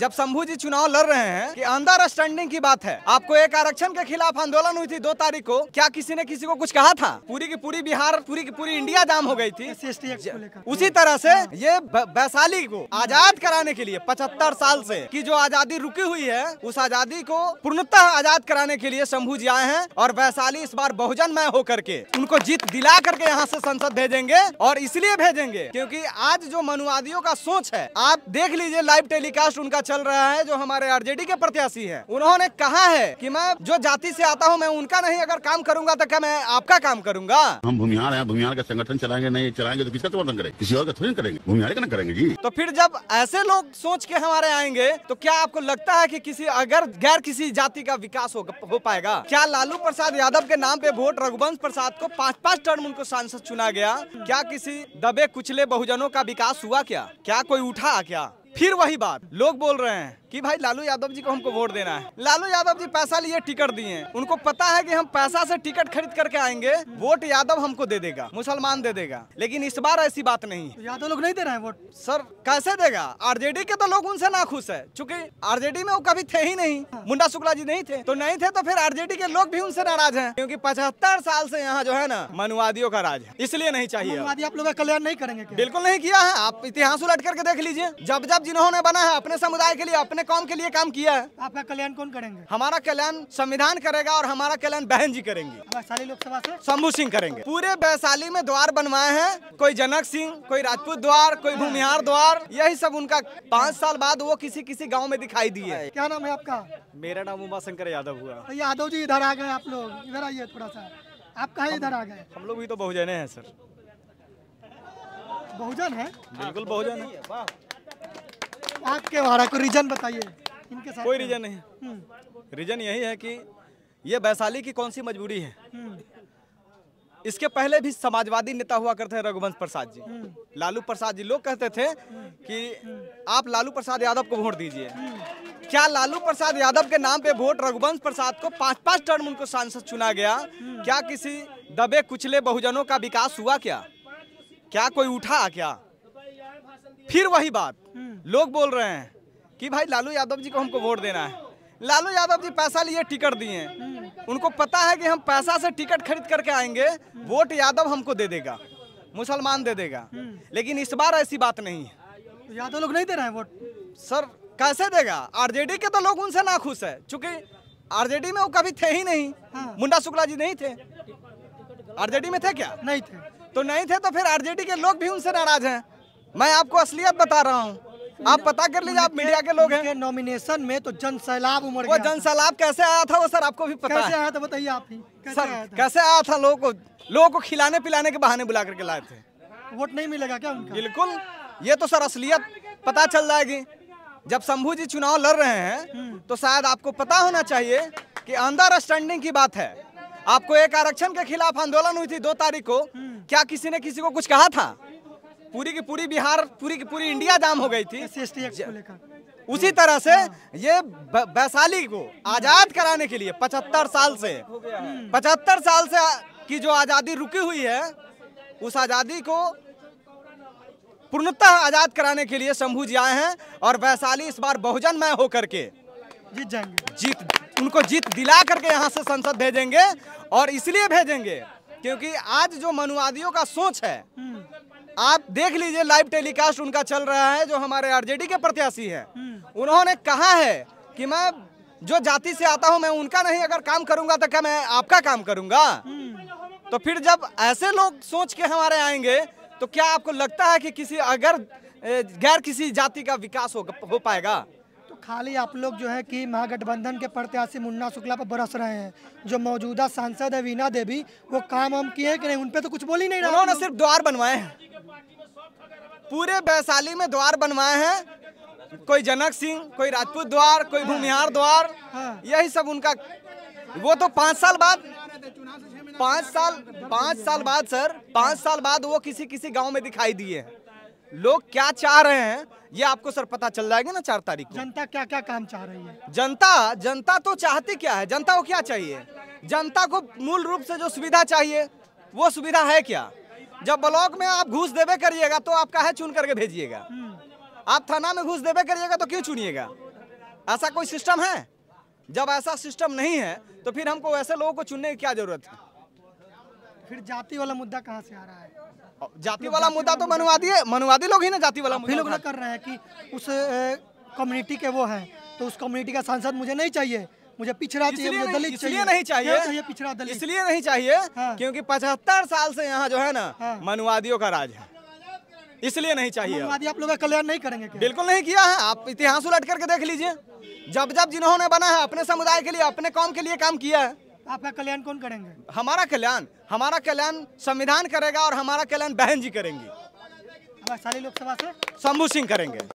जब शंभू जी चुनाव लड़ रहे हैं कि अंडरस्टैंडिंग की बात है। आपको एक आरक्षण के खिलाफ आंदोलन हुई थी 2 तारीख को, क्या किसी ने किसी को कुछ कहा था? पूरी की पूरी बिहार, पूरी की पूरी इंडिया जाम हो गई थी। उसी तरह से ये वैशाली को आजाद कराने के लिए 75 साल से की जो आजादी रुकी हुई है, उस आजादी को पूर्णतः आजाद कराने के लिए शंभू जी आए हैं। और वैशाली इस बार बहुजनमय होकर के उनको जीत दिला करके यहाँ से संसद भेजेंगे। और इसलिए भेजेंगे क्योंकि आज जो मनुवादियों का सोच है, आप देख लीजिए लाइव टेलीकास्ट उनका चल रहा है। जो हमारे आरजेडी के प्रत्याशी हैं, उन्होंने कहा है कि मैं जो जाति से आता हूं, मैं उनका नहीं अगर काम करूंगा तो क्या मैं आपका काम करूंगा? हम भूमिहार हैं, भूमिहार का संगठन चलाएंगे, नहीं चलाएंगे तो किसका समर्थन करेंगे? किसी और का थोड़ी करेंगे, भूमिहार का ना करेंगे जी। तो फिर जब ऐसे लोग सोच के हमारे आएंगे तो क्या आपको लगता है कि किसी अगर गैर किसी जाति का विकास हो पाएगा? क्या लालू प्रसाद यादव के नाम पे वोट रघुवंश प्रसाद को 5-5 टर्म उनको सांसद चुना गया? क्या किसी दबे कुचले बहुजनों का विकास हुआ? क्या कोई उठा? क्या फिर वही बात लोग बोल रहे हैं कि भाई लालू यादव जी को हमको वोट देना है। लालू यादव जी पैसा लिए टिकट दिए, उनको पता है कि हम पैसा से टिकट खरीद करके आएंगे, वोट यादव हमको दे देगा, मुसलमान दे देगा। लेकिन इस बार ऐसी बात नहीं। तो यादव लोग नहीं दे रहे हैं वोट। सर कैसे देगा? आरजेडी के तो लोग उनसे नाखुश है, चूंकि आरजेडी में वो कभी थे ही नहीं। मुंडा शुक्ला जी नहीं थे तो फिर आरजेडी के लोग भी उनसे नाराज है, क्योंकि 75 साल से यहाँ जो है ना मनुवादियों का राज है। इसलिए नहीं चाहिए। आप लोग का कल्याण नहीं करेंगे? बिल्कुल नहीं किया है। आप इतिहास उलट करके देख लीजिए, जब जिन्होंने बना है अपने समुदाय के लिए, अपने कौम के लिए काम किया है। आपका कल्याण कौन करेंगे? हमारा कल्याण संविधान करेगा और हमारा कल्याण बहन जी करेंगे। वैशाली लोकसभा से शंभू सिंह करेंगे। पूरे वैशाली में द्वार बनवाए हैं, कोई जनक सिंह, कोई राजपूत द्वार, कोई भूमिहार द्वार, यही सब उनका 5 साल बाद वो किसी गाँव में दिखाई दिए। क्या नाम है आपका? मेरा नाम उमाशंकर यादव हुआ। तो यादव जी इधर आ गए, आप लोग इधर आइए थोड़ा सा। आप कहाँ इधर आ गए? हम लोग भी तो बहुजन है सर। बहुजन है? बिल्कुल बहुजन है। आपके बारे को रीजन बताइए। इनके साथ कोई रीजन नहीं। रीजन यही है कि ये वैशाली की कौन सी मजबूरी है। इसके पहले भी समाजवादी नेता हुआ करते हैं रघुवंश प्रसाद जी, लालू प्रसाद जी। लोग कहते थे कि आप लालू प्रसाद यादव को वोट दीजिए। क्या लालू प्रसाद यादव के नाम पे वोट रघुवंश प्रसाद को 5-5 टर्म उनको सांसद चुना गया? क्या किसी दबे कुचले बहुजनों का विकास हुआ? क्या कोई उठा? क्या फिर वही बात लोग बोल रहे हैं कि भाई लालू यादव जी को हमको वोट देना है। लालू यादव जी पैसा लिए टिकट दिए, उनको पता है कि हम पैसा से टिकट खरीद करके आएंगे, वोट यादव हमको दे देगा, मुसलमान दे देगा। लेकिन इस बार ऐसी बात नहीं है। तो यादव लोग नहीं दे रहे हैं वोट। सर कैसे देगा? आरजेडी के तो लोग उनसे नाखुश है, चूंकि आरजेडी में वो कभी थे ही नहीं। मुंडा शुक्ला जी नहीं थे। आरजेडी में थे क्या? नहीं थे। तो फिर आरजेडी के लोग भी उनसे नाराज हैं। मैं आपको असलियत बता रहा हूँ, आप पता कर लीजिए, आप मीडिया के लोग हैं। नॉमिनेशन में तो जन सैलाब उमड़ गया। वो जन सैलाब कैसे आया था वो सर आपको भी पता है? कैसे आया था बताइए आप ही। कैसे आया था? लोगों को खिलाने पिलाने के बहाने बुला करके लाए थे। वोट नहीं मिलेगा क्या उनका? बिल्कुल। ये तो सर असलियत पता चल जाएगी जब शंभू जी चुनाव लड़ रहे हैं। तो शायद आपको पता होना चाहिए कि अंडरस्टैंडिंग की बात है। आपको एक आरक्षण के खिलाफ आंदोलन हुई थी 2 तारीख को, क्या किसी ने किसी को कुछ कहा था? पूरी की पूरी बिहार, पूरी की पूरी इंडिया जाम हो गई थी। उसी तरह से ये वैशाली को आजाद कराने के लिए 75 साल से की जो आजादी रुकी हुई है, उस आजादी को पूर्णतः आजाद कराने के लिए शंभू जी आए हैं। और वैशाली इस बार बहुजनमय होकर के जीत जाएंगे। उनको जीत दिला करके यहाँ से संसद भेजेंगे। और इसलिए भेजेंगे क्योंकि आज जो मनुवादियों का सोच है, आप देख लीजिए लाइव टेलीकास्ट उनका चल रहा है। जो हमारे आरजेडी के प्रत्याशी हैं, उन्होंने कहा है कि मैं जो जाति से आता हूं, मैं उनका नहीं अगर काम करूंगा तो क्या मैं आपका काम करूंगा? तो फिर जब ऐसे लोग सोच के हमारे आएंगे तो क्या आपको लगता है कि किसी अगर गैर किसी जाति का विकास हो पाएगा? तो खाली आप लोग जो है कि महागठबंधन के प्रत्याशी मुन्ना शुक्ला पर बरस रहे हैं। जो मौजूदा सांसद है वीना देवी, वो काम हम किए कि नहीं? उन पे तो कुछ बोल ही नहीं रहा। उन्होंने सिर्फ द्वार बनवाए हैं, पूरे वैशाली में द्वार बनवाए हैं। कोई जनक सिंह, कोई राजपूत द्वार, कोई भूमिहार द्वार, यही सब उनका। वो तो 5 साल बाद सर 5 साल बाद वो किसी गांव में दिखाई दिए। लोग क्या चाह रहे हैं ये आपको सर पता चल जाएगा ना 4 तारीख को। जनता क्या क्या काम चाह रही है? जनता तो चाहती क्या है? जनता को क्या चाहिए? जनता को मूल रूप से जो सुविधा चाहिए वो सुविधा है क्या? जब ब्लॉक में आप घूस देवे करिएगा तो आप काहे चुन करके भेजिएगा? आप थाना में घूस देवे करिएगा तो क्यों चुनिएगा? ऐसा कोई सिस्टम है? जब ऐसा सिस्टम नहीं है तो फिर हमको ऐसे लोगों को चुनने की क्या जरूरत है? फिर जाति वाला मुद्दा कहाँ से आ रहा है? जाति वाला मुद्दा तो मनुवादी लोग ही ना जाति वाला आप मुद्दा लोग ना कर रहे हैं कि उस कम्युनिटी के वो हैं, तो उस कम्युनिटी का सांसद मुझे नहीं चाहिए, मुझे पिछड़ा चाहिए, मुझे दलित इसलिए नहीं चाहिए, क्यों चाहिए पिछड़ा दलित? इसलिए नहीं चाहिए हाँ। क्योंकि 75 साल से यहाँ जो है ना हाँ। मनुवादियों का राज है, इसलिए नहीं चाहिए। मनुवादी आप लोग का कल्याण नहीं करेंगे क्या? बिल्कुल नहीं किया है। आप इतिहास उलट करके देख लीजिए, जब जब जिन्होंने बना है अपने समुदाय के लिए, अपने कौम के लिए काम किया है। आपका कल्याण कौन करेंगे? हमारा कल्याण संविधान करेगा और हमारा कल्याण बहन जी करेंगी, वैशाली लोकसभा से शंभू सिंह करेंगे।